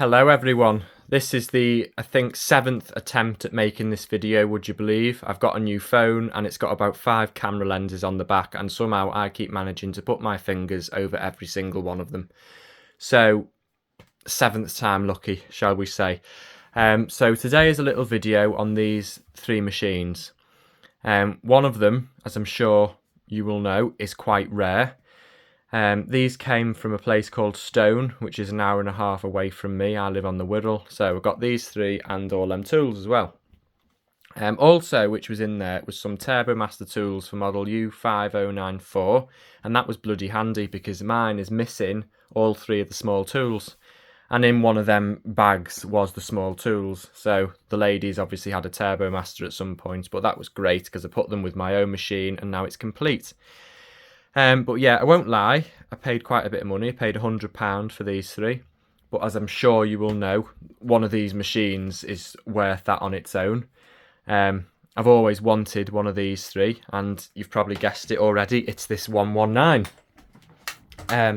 Hello everyone, this is the, I think, 7th attempt at making this video, would you believe? I've got a new phone and it's got about 5 camera lenses on the back and somehow I keep managing to put my fingers over every single one of them. So, 7th time lucky, shall we say. So today is a little video on these 3 machines. One of them, as I'm sure you will know, is quite rare. These came from a place called Stone, which is an hour and a half away from me. I live on the Wirral, so I've got these 3 and all them tools as well. Also, which was in there, was some TurboMaster tools for model U5094, and that was bloody handy because mine is missing all 3 of the small tools. And in one of them bags was the small tools, so the ladies obviously had a TurboMaster at some point, but that was great because I put them with my own machine and now it's complete. But yeah, I won't lie, I paid quite a bit of money. I paid £100 for these 3. But as I'm sure you will know, one of these machines is worth that on its own. I've always wanted one of these 3, and you've probably guessed it already, it's this 119.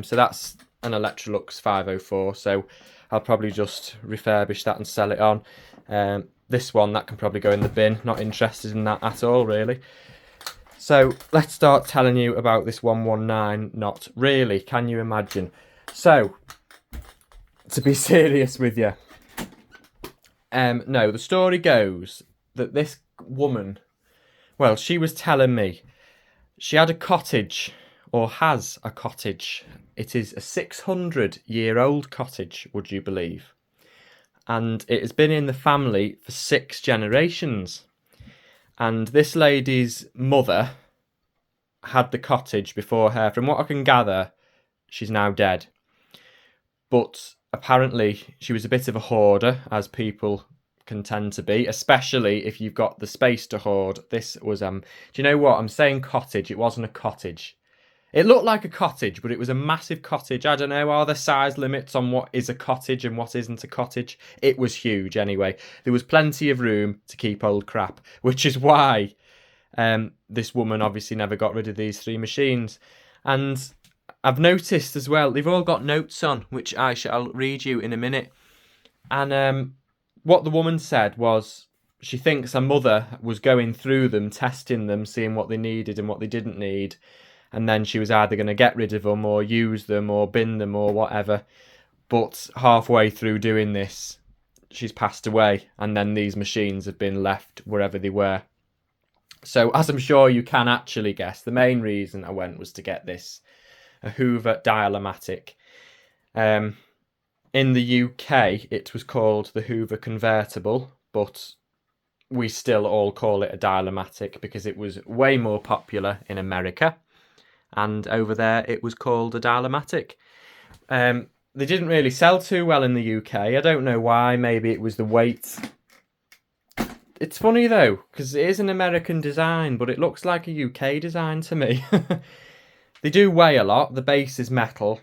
So that's an Electrolux 504, so I'll probably just refurbish that and sell it on. This one, that can probably go in the bin, not interested in that at all, really. So let's start telling you about this 119. Not really, can you imagine? So, to be serious with you, no, the story goes that this woman, well, she was telling me she had a cottage, or has a cottage. It is a 600-year-old cottage, would you believe? And it has been in the family for 6 generations. And this lady's mother had the cottage before her. From what I can gather, she's now dead. But apparently she was a bit of a hoarder, as people can tend to be, especially if you've got the space to hoard. This was, do you know what? I'm saying cottage. It wasn't a cottage. It looked like a cottage, but it was a massive cottage. I don't know, are there size limits on what is a cottage and what isn't a cottage? It was huge anyway. There was plenty of room to keep old crap, which is why this woman obviously never got rid of these 3 machines. And I've noticed as well, they've all got notes on, which I shall read you in a minute. And what the woman said was she thinks her mother was going through them, testing them, seeing what they needed and what they didn't need. And then she was either going to get rid of them or use them or bin them or whatever. But halfway through doing this, she's passed away. And then these machines have been left wherever they were. So as I'm sure you can actually guess, the main reason I went was to get this, a Hoover Dial-A-Matic. In the UK, it was called the Hoover Convertible, but we still all call it a Dial-A-Matic because it was way more popular in America. And over there, it was called a Dial-A-Matic. They didn't really sell too well in the UK. I don't know why. Maybe it was the weight. It's funny, though, because it is an American design, but it looks like a UK design to me. They do weigh a lot. The base is metal.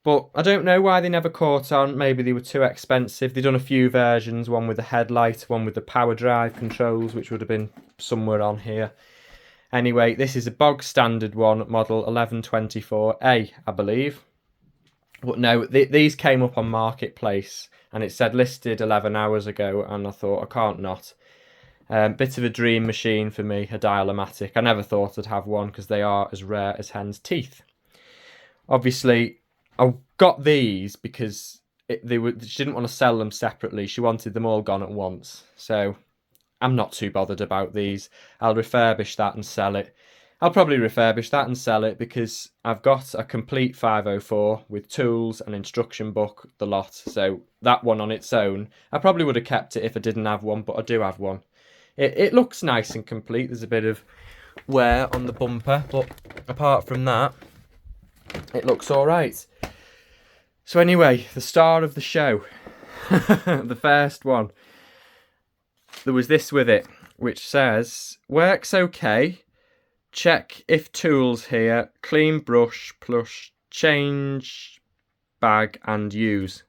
But I don't know why they never caught on. Maybe they were too expensive. They've done a few versions, one with the headlight, one with the power drive controls, which would have been somewhere on here. Anyway, this is a bog standard one, model 1124A, I believe. But no, these came up on Marketplace and it said listed 11 hours ago, and I thought, I can't not. Bit of a dream machine for me, a Dial-A-Matic. I never thought I'd have one because they are as rare as hen's teeth. Obviously, I got these because she didn't want to sell them separately. She wanted them all gone at once. So I'm not too bothered about these. I'll refurbish that and sell it. I'll probably refurbish that and sell it because I've got a complete 504 with tools, an instruction book, the lot. So that one on its own, I probably would have kept it if I didn't have one, but I do have one. It looks nice and complete. There's a bit of wear on the bumper, but apart from that, it looks all right. So anyway, the star of the show, the first one, there was this with it, which says, works okay, check if tools here, clean brush plus change bag and use.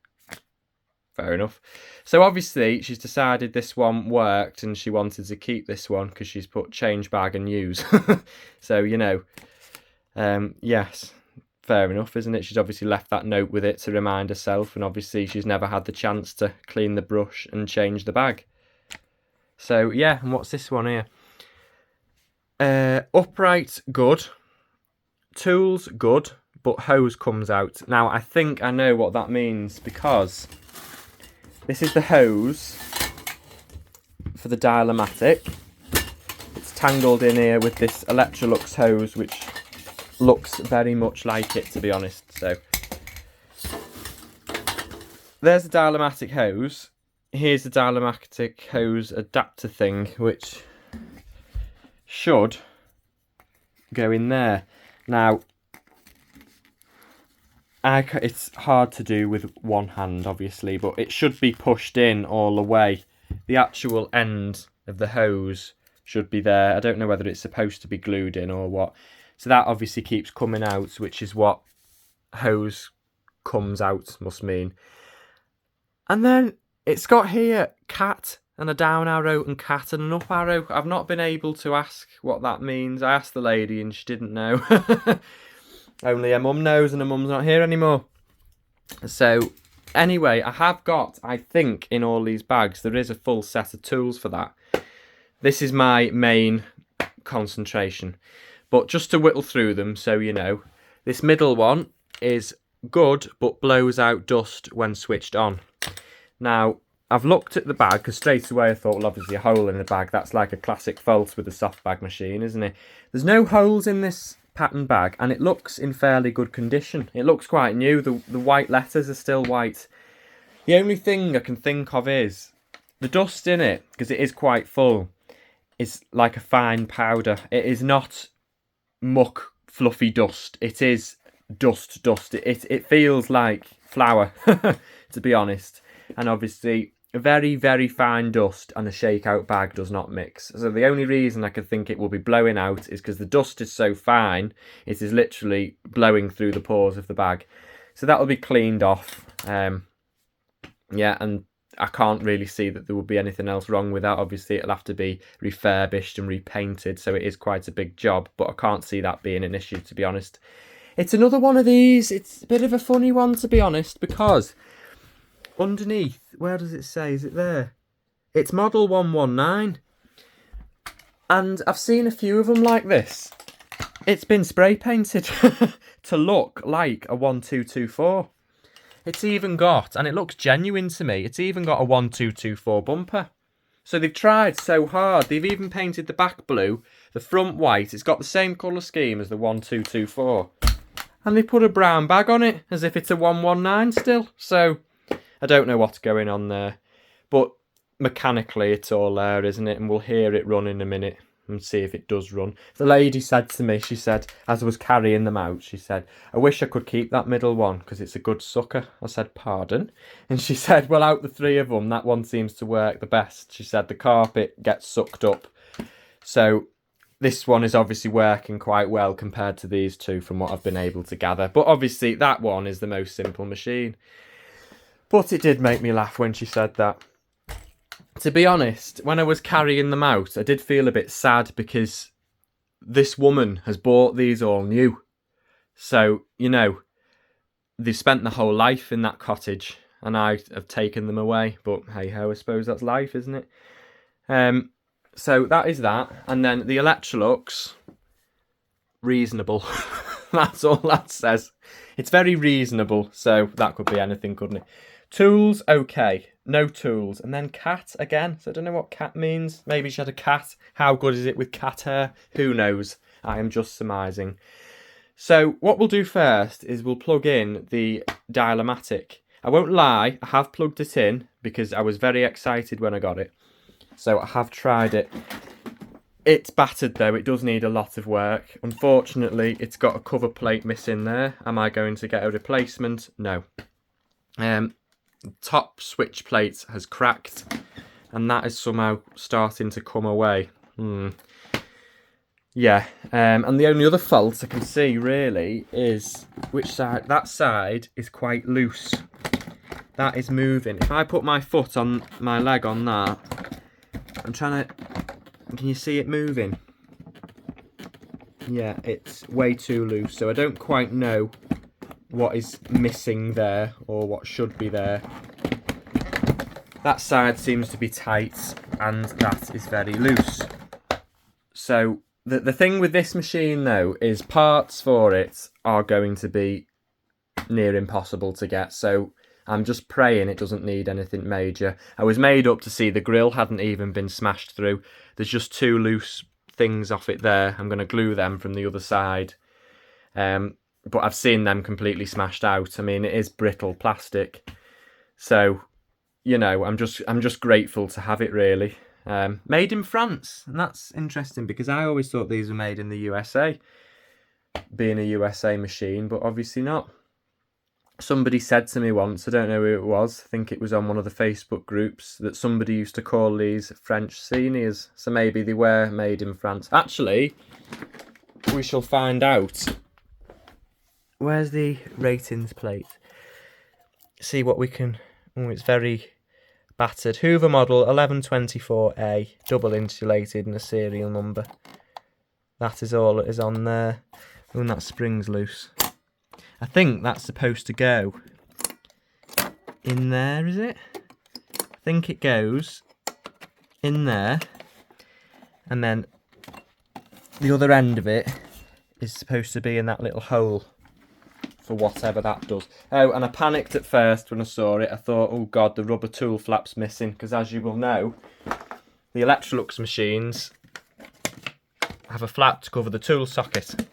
Fair enough. So obviously she's decided this one worked and she wanted to keep this one because she's put change bag and use. So, you know, yes, fair enough, isn't it? She's obviously left that note with it to remind herself, and obviously she's never had the chance to clean the brush and change the bag. So yeah, and what's this one here? Upright, good. Tools, good, but hose comes out. Now, I think I know what that means, because this is the hose for the Dial-A-Matic. It's tangled in here with this Electrolux hose, which looks very much like it, to be honest. So there's the Dial-A-Matic hose. Here's the Dial-A-Matic hose adapter thing, which should go in there. Now, it's hard to do with one hand, obviously, but it should be pushed in all the way. The actual end of the hose should be there. I don't know whether it's supposed to be glued in or what. So that obviously keeps coming out, which is what hose comes out must mean. And then it's got here cat and a down arrow and cat and an up arrow. I've not been able to ask what that means. I asked the lady and she didn't know. Only her mum knows, and her mum's not here anymore. So anyway, I have got, I think, in all these bags, there is a full set of tools for that. This is my main concentration. But just to whittle through them, so you know, this middle one is good, but blows out dust when switched on. Now, I've looked at the bag, because straight away I thought, well, obviously a hole in the bag. That's like a classic fault with a soft bag machine, isn't it? There's no holes in this pattern bag, and it looks in fairly good condition. It looks quite new. The white letters are still white. The only thing I can think of is the dust in it, because it is quite full, is like a fine powder. It is not muck, fluffy dust. It is dust. It feels like flour, to be honest. And obviously, a very, very fine dust and a shakeout bag does not mix. So the only reason I could think it will be blowing out is because the dust is so fine, it is literally blowing through the pores of the bag. So that will be cleaned off. Yeah, and I can't really see that there would be anything else wrong with that. Obviously, it'll have to be refurbished and repainted, so it is quite a big job, but I can't see that being an issue, to be honest. It's another one of these. It's a bit of a funny one, to be honest, because underneath, where does it say? Is it there? It's model 119. And I've seen a few of them like this. It's been spray painted to look like a 1224. It's even got, and it looks genuine to me, it's even got a 1224 bumper. So they've tried so hard. They've even painted the back blue, the front white. It's got the same colour scheme as the 1224. And they put a brown bag on it, as if it's a 119 still. So I don't know what's going on there, but mechanically it's all there, isn't it? And we'll hear it run in a minute and see if it does run. The lady said to me, she said, as I was carrying them out, she said, I wish I could keep that middle one because it's a good sucker. I said, pardon? And she said, well, out the three of them, that one seems to work the best. She said the carpet gets sucked up. So this one is obviously working quite well compared to these two from what I've been able to gather. But obviously that one is the most simple machine. But it did make me laugh when she said that. To be honest, when I was carrying them out, I did feel a bit sad because this woman has bought these all new. So, you know, they've spent their whole life in that cottage and I have taken them away. But hey ho, I suppose that's life, isn't it? So that is that. And then the Electrolux, reasonable. That's all that says. It's very reasonable. So that could be anything, couldn't it? Tools, okay. No tools. And then cat again. So I don't know what cat means. Maybe she had a cat. How good is it with cat hair? Who knows? I am just surmising. So what we'll do first is we'll plug in the Dial-A-Matic. I won't lie, I have plugged it in because I was very excited when I got it. So I have tried it. It's battered though, it does need a lot of work. Unfortunately, it's got a cover plate missing there. Am I going to get a replacement? No. Top switch plate has cracked and that is somehow starting to come away. Yeah, and the only other fault I can see really is which side. That side is quite loose. That is moving. If I put my foot on my leg on that, I'm trying to, can you see it moving? Yeah, it's way too loose, so I don't quite know what is missing there, or what should be there. That side seems to be tight, and that is very loose. So the thing with this machine though is parts for it are going to be near impossible to get, so I'm just praying it doesn't need anything major. I was made up to see the grill hadn't even been smashed through. There's just 2 loose things off it there. I'm going to glue them from the other side. But I've seen them completely smashed out. I mean, it is brittle plastic. So, you know, I'm just grateful to have it, really. Made in France. And that's interesting because I always thought these were made in the USA, being a USA machine, but obviously not. Somebody said to me once, I don't know who it was, I think it was on one of the Facebook groups, that somebody used to call these French seniors. So maybe they were made in France. Actually, we shall find out. Where's the ratings plate? See what we can... Oh, it's very battered. Hoover model 1124A, double insulated and a serial number. That is all that is on there. Oh, and that spring's loose. I think that's supposed to go in there, is it? I think it goes in there, and then the other end of it is supposed to be in that little hole for whatever that does. Oh, and I panicked at first when I saw it. I thought, oh God, the rubber tool flap's missing, because as you will know, the Electrolux machines have a flap to cover the tool socket.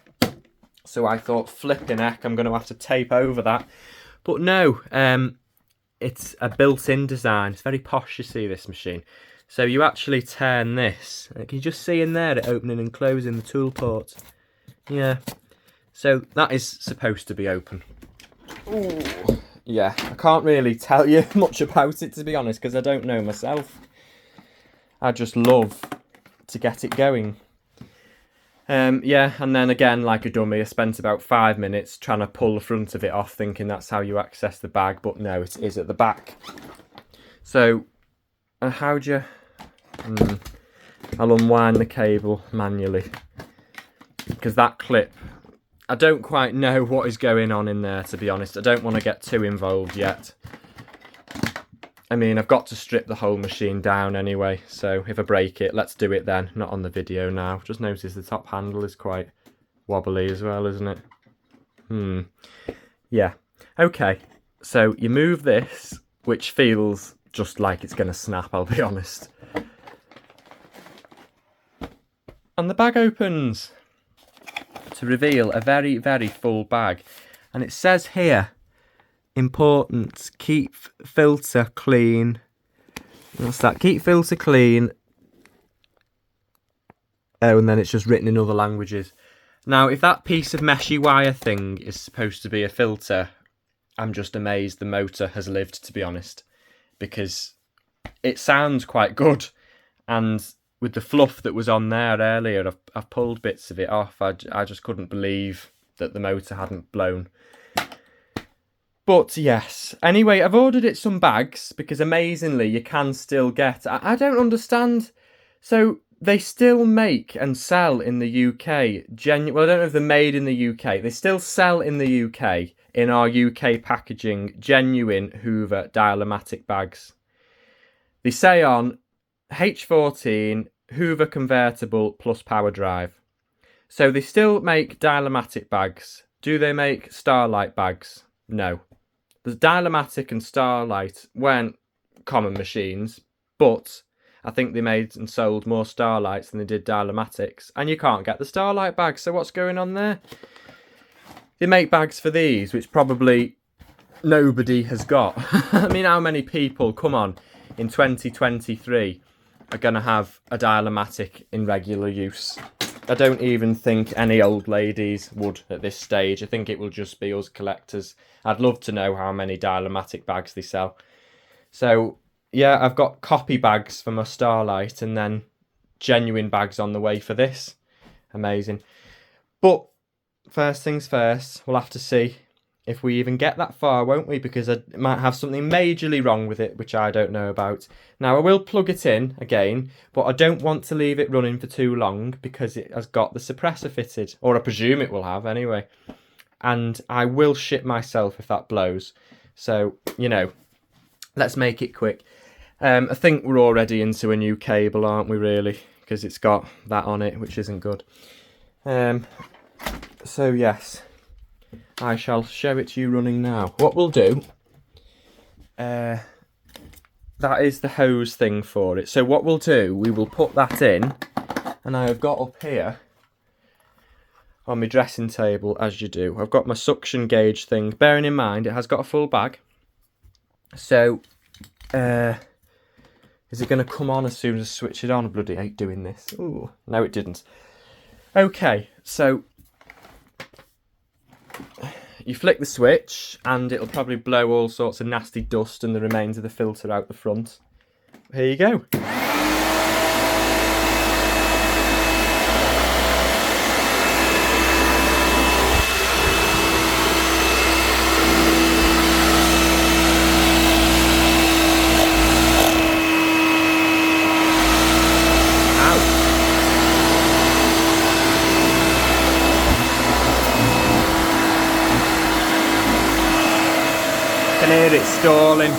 So I thought, flipping heck, I'm going to have to tape over that. But no, it's a built-in design. It's very posh, you see, this machine. So you actually turn this. Can you just see in there it opening and closing the tool port? Yeah. So that is supposed to be open. Ooh. Yeah, I can't really tell you much about it, to be honest, because I don't know myself. I just love to get it going. Yeah, and then again, like a dummy, I spent about 5 minutes trying to pull the front of it off, thinking that's how you access the bag, but no, it is at the back. So, how do you... I'll unwind the cable manually, because that clip, I don't quite know what is going on in there, to be honest. I don't want to get too involved yet. I mean, I've got to strip the whole machine down anyway, so if I break it, let's do it then, not on the video now. Just notice the top handle is quite wobbly as well, isn't it? Yeah. Okay, so you move this, which feels just like it's going to snap, I'll be honest. And the bag opens to reveal a very, very full bag. And it says here, important, keep filter clean. What's that? Keep filter clean. Oh, and then it's just written in other languages. Now, if that piece of meshy wire thing is supposed to be a filter, I'm just amazed the motor has lived, to be honest, because it sounds quite good. And with the fluff that was on there earlier, I've pulled bits of it off. I just couldn't believe that the motor hadn't blown. But yes, anyway, I've ordered it some bags because amazingly you can still get... I don't understand. So they still make and sell in the UK. Well, I don't know if they're made in the UK. They still sell in the UK, in our UK packaging, genuine Hoover Dial-A-Matic bags. They say on H14 Hoover convertible plus power drive. So they still make Dial-A-Matic bags. Do they make Starlight bags? No. The Dial-A-Matic and Starlight weren't common machines, but I think they made and sold more Starlights than they did Dial-A-Matics, and you can't get the Starlight bags, so what's going on there? They make bags for these, which probably nobody has got. I mean, how many people, come on, in 2023 are going to have a Dial-A-Matic in regular use? I don't even think any old ladies would at this stage. I think it will just be us collectors. I'd love to know how many Dial-A-Matic bags they sell. So, yeah, I've got copy bags for my Starlight and then genuine bags on the way for this. Amazing. But first things first, we'll have to see if we even get that far, won't we? Because I might have something majorly wrong with it, which I don't know about. Now, I will plug it in again, but I don't want to leave it running for too long because it has got the suppressor fitted. Or I presume it will have anyway. and I will shit myself if that blows. So, you know, let's make it quick. I think we're already into a new cable, aren't we, really? Because it's got that on it, which isn't good. So, yes, I shall show it to you running now. What we'll do, that is the hose thing for it. So what we'll do, we will put that in, and I have got up here on my dressing table, as you do, I've got my suction gauge thing, bearing in mind it has got a full bag. So, is it going to come on as soon as I switch it on? I bloody hate doing this. Ooh, no, it didn't. Okay, so you flick the switch and it'll probably blow all sorts of nasty dust and the remains of the filter out the front. Here you go. I can hear it stalling.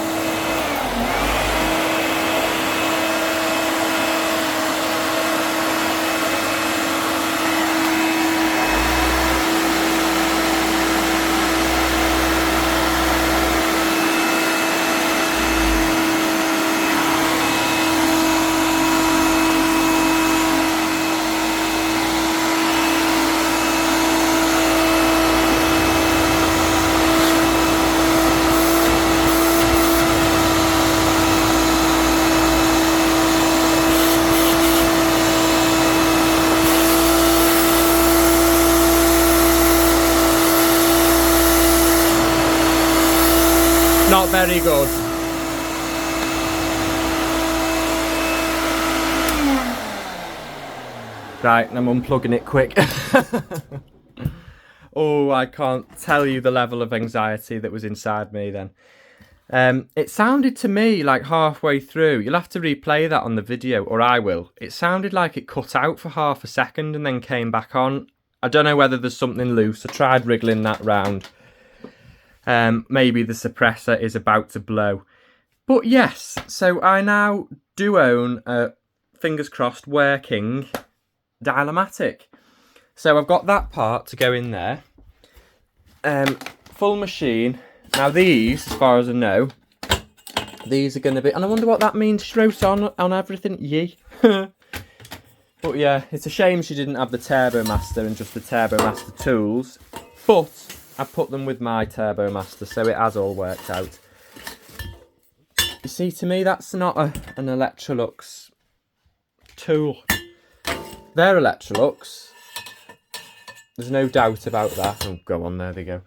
Not very good. Right, I'm unplugging it quick. Oh, I can't tell you the level of anxiety that was inside me then. It sounded to me like halfway through, you'll have to replay that on the video, or I will. It sounded like it cut out for half a second and then came back on. I don't know whether there's something loose. I tried wriggling that round. Maybe the suppressor is about to blow. But yes, so I now do own a, fingers crossed, working Dial-A-Matic. So I've got that part to go in there. Full machine. Now these, as far as I know, these are going to be... And I wonder what that means. She wrote on everything. Yee. But yeah, it's a shame she didn't have the Turbo Master and just the Turbo Master tools. But I put them with my Turbo Master, so it has all worked out. You see, to me, that's not an Electrolux tool. They're Electrolux. There's no doubt about that. Oh, go on, there they go.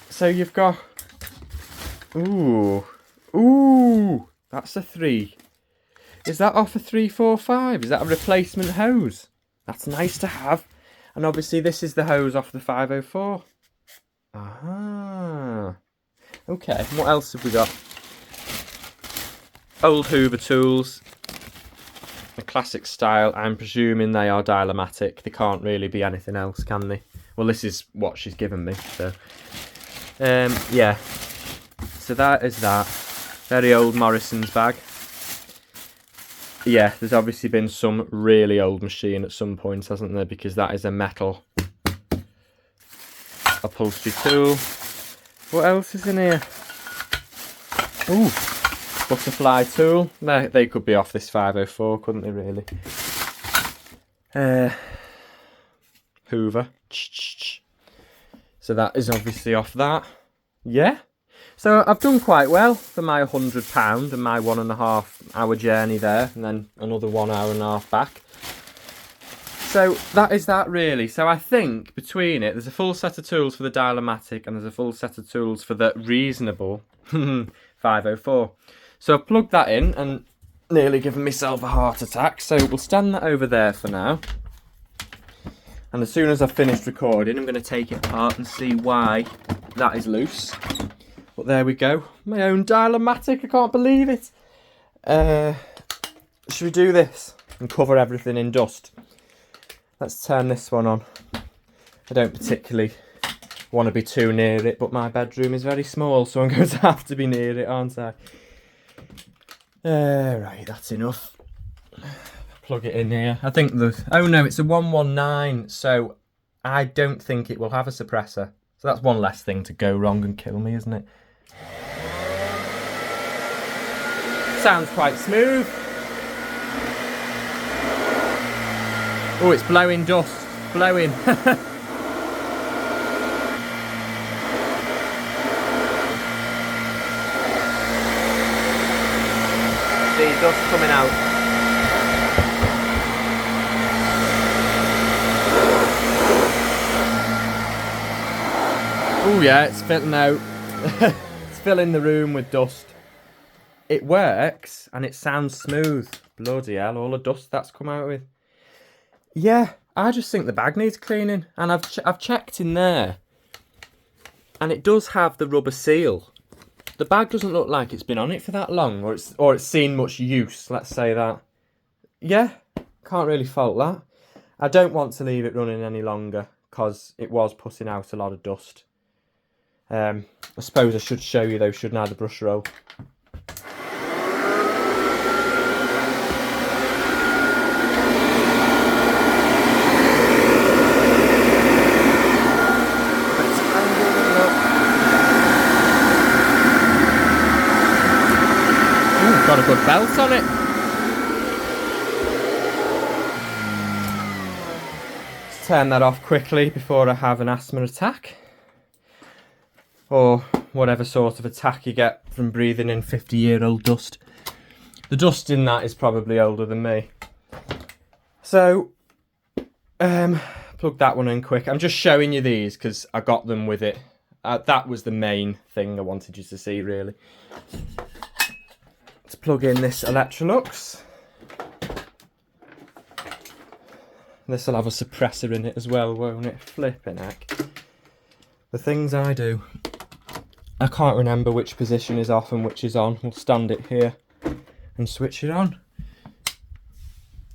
So you've got... Ooh. Ooh! That's a 3. Is that off a 345? Is that a replacement hose? That's nice to have. And obviously this is the hose off the 504. Aha. Okay, what else have we got? Old Hoover tools. A classic style. I'm presuming they are Dial-A-Matic. They can't really be anything else, can they? Well, this is what she's given me, so... yeah. So that is that. Very old Morrison's bag. Yeah, there's obviously been some really old machine at some point, hasn't there? Because that is a metal upholstery tool. What else is in here? Ooh, butterfly tool. They could be off this 504, couldn't they, really? Hoover. So that is obviously off that. Yeah. So I've done quite well for my £100 and my 1.5 hour journey there, and then another 1.5 hours back. So that is that, really. So I think between it, there's a full set of tools for the Dial-A-Matic and there's a full set of tools for the reasonable 504. So I've plugged that in and nearly given myself a heart attack. So we'll stand that over there for now. And as soon as I've finished recording, I'm going to take it apart and see why that is loose. But there we go. My own Dial-A-Matic. I can't believe it. Should we do this and cover everything in dust? Let's turn this one on. I don't particularly want to be too near it, but my bedroom is very small, so I'm going to have to be near it, aren't I? Right, that's enough. Plug it in here. I think oh no, it's a 119, so I don't think it will have a suppressor. So that's one less thing to go wrong and kill me, isn't it? Sounds quite smooth. Oh, it's blowing dust. Blowing. See, dust coming out. Oh yeah, it's filling out. It's filling the room with dust. It works and it sounds smooth. Bloody hell, all the dust that's come out with. Yeah, I just think the bag needs cleaning, and I've checked in there, and it does have the rubber seal. The bag doesn't look like it's been on it for that long, or it's seen much use. Let's say that. Yeah, can't really fault that. I don't want to leave it running any longer because it was putting out a lot of dust. I suppose I should show you though, shouldn't I, the brush roll? Got a good belt on it. Let's turn that off quickly before I have an asthma attack. Or whatever sort of attack you get from breathing in 50-year-old dust. The dust in that is probably older than me. So, plug that one in quick. I'm just showing you these because I got them with it. That was the main thing I wanted you to see, really. Let's plug in this Electrolux. This will have a suppressor in it as well, won't it? Flipping heck. The things I do. I can't remember which position is off and which is on. We'll stand it here and switch it on.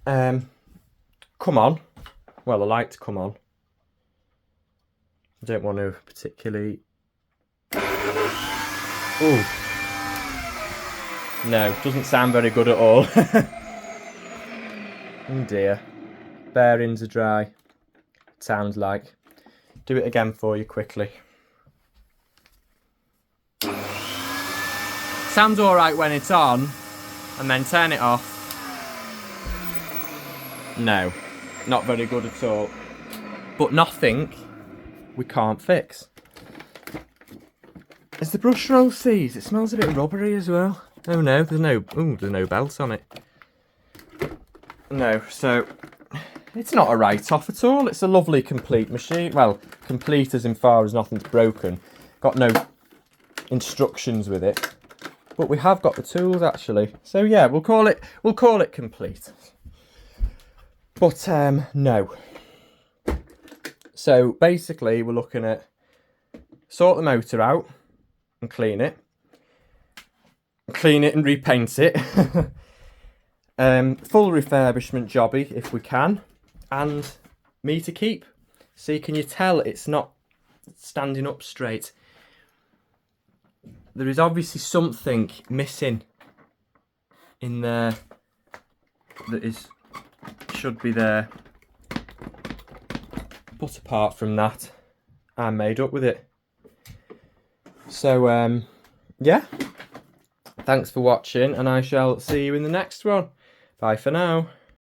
Come on. Well, the lights come on. I don't want to particularly... Ooh. No, doesn't sound very good at all. Oh dear. Bearings are dry. It sounds like. Do it again for you quickly. Sounds alright when it's on, and then turn it off. No, not very good at all. But nothing we can't fix. Is the brush roll seized? It smells a bit rubbery as well. Oh no, there's no belt on it. No, so it's not a write-off at all. It's a lovely complete machine. Well, complete as in far as nothing's broken. Got no instructions with it. But we have got the tools actually. So yeah, we'll call it complete. But no. So basically we're looking at sort the motor out and clean it. Clean it and repaint it. Full refurbishment jobby if we can, and me to keep. See, can you tell it's not standing up straight? There is obviously something missing in there that should be there. But apart from that, I'm made up with it. So yeah. Thanks for watching, and I shall see you in the next one. Bye for now.